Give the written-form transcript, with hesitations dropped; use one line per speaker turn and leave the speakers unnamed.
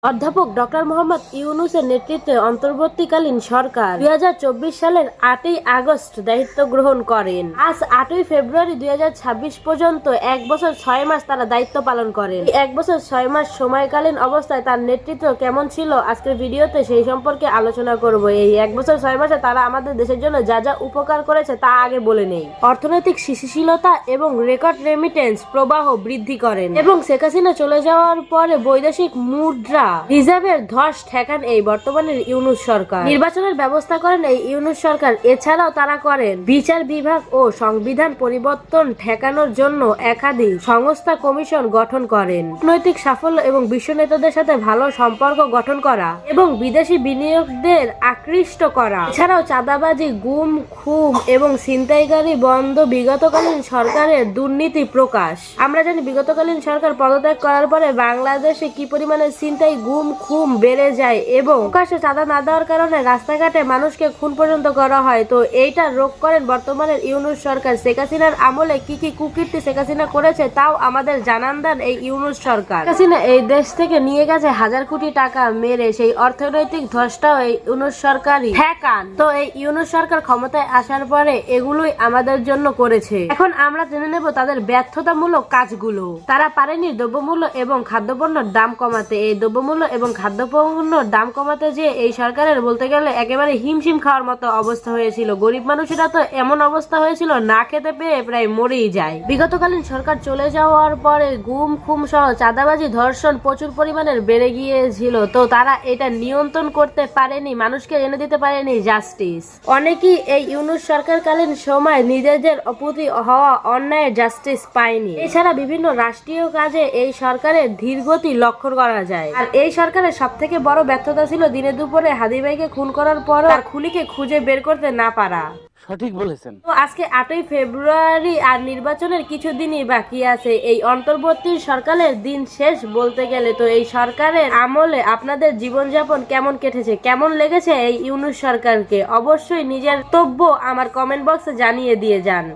অধ্যাপক ডক্টর মোহাম্মদ ইউনূসের নেতৃত্বে অন্তর্বর্তীকালীন সরকার ২০২৪ সালের ৮ই আগস্ট দায়িত্ব গ্রহণ করেন। আজ ৮ই ফেব্রুয়ারি ২০২৬ পর্যন্ত ১ বছর ৬ মাস তারা দায়িত্ব পালন করেন। ১ বছর ৬ মাস সময়কালীন অবস্থায় তার নেতৃত্ব কেমন ছিল আজকের ভিডিওতে সেই সম্পর্কে আলোচনা করব। এই ১ বছর ৬ মাসে তারা আমাদের দেশের জন্য যা যা উপকার করেছে তা আগে বলে নেই। অর্থনৈতিক স্থিতিশীলতা এবং রেকর্ড রেমিটেন্স প্রবাহ বৃদ্ধি করেন এবং শেখ হাসিনা চলে যাওয়ার পরে বৈদেশিক মুদ্রা রিজার্ভের ধস ঠেকান এই বর্তমানের ইউনূস সরকার। নির্বাচনের ব্যবস্থা করেন এই ইউনূস সরকার। এছাড়াও তারা করেন বিচার বিভাগ ও সংবিধান পরিবর্তন ঠেকানোর জন্য একাধিক সংস্থা কমিশন গঠন করেন। নৈতিক সাফল্য এবং বিশ্ব নেতাদের সাথে ভালো সম্পর্ক গঠন করা এবং বিদেশি বিনিয়োগদের আকৃষ্ট করা। এছাড়াও চাঁদাবাজি, গুম খুম এবং ছিনতাইকারী বন্ধ। বিগতকালীন সরকারের দুর্নীতি প্রকাশ। আমরা জানি বিগতকালীন সরকার পদত্যাগ করার পরে বাংলাদেশে কি পরিমাণে ছিনতাই, গুম খুম বেড়ে যায় এবং প্রকাশ্যে চাঁদা না দেওয়ার কারণে রাস্তাঘাটে মানুষকে খুন পর্যন্ত করা হয়। তো এইটা রোধ করেন বর্তমানের ইউনূস সরকার। শেখ হাসিনার আমলে কি কি কুকীর্তি শেখ হাসিনা করেছে তাও আমাদের জানান দেন এই ইউনূস সরকার। শেখ হাসিনা এই দেশ থেকে নিয়ে গেছে হাজার কোটি টাকা মেরে, সেই অর্থনৈতিক ধসটাও এই ইউনূস সরকারই ঠেকান। তো এই ইউনূস সরকার ক্ষমতায় আসার পরে এগুলোই আমাদের জন্য করেছে। এখন আমরা জেনে নেব তাদের ব্যর্থতামূলক কাজগুলো। তারা পারেনি দ্রব্যমূল্য এবং খাদ্যপণ্যের দাম কমাতে। এই দ্রব্যমূল্য এবং খাদ্যপণ্যের দাম কমাতে যে এই সরকারের বলতে গেলে একেবারে হিমশিম খাওয়ার মতো অবস্থা হয়েছিল। গরিব মানুষেরা তো এমন অবস্থা হয়েছিল না খেতে পেয়ে প্রায় মরেই যায়। বিগতকালীন সরকার চলে যাওয়ার পরে গুম খুম সহ চাঁদাবাজি, ধর্ষণ প্রচুর পরিমাণের বেড়ে গিয়েছিল। তো তারা এটা নিয়ন্ত্রণ করতে পারেনি, মানুষকে এনে দিতে পারেনি জাস্টিস। অনেকেই এই ইউনূস সরকারকালীন সময় নিজেদের প্রতি হওয়া অন্যায়ের জাস্টিস পায়নি। এছাড়া বিভিন্ন রাষ্ট্রীয় কাজে এই সরকারের ধীরগতি লক্ষ্য করা যায়। আর এই সরকারের সব থেকে বড় ব্যর্থতা ছিল দিনে দুপুরে হাদি ভাইকে খুন করার পর তার খুনিকে খুঁজে বের করতে না পারা।
সঠিক বলেছেন।
তো আজকে ৮ই ফেব্রুয়ারি আর নির্বাচনের কিছুদিনই বাকি আছে। এই অন্তর্বর্তী সরকারের দিন শেষ বলতে গেলে। তো এই সরকারের আমলে আপনাদের জীবনযাপন কেমন কেটেছে, কেমন লেগেছে এই ইউনূস সরকারকে, অবশ্যই নিজের বক্তব্য আমার কমেন্ট বক্সে জানিয়ে দিয়ে যান।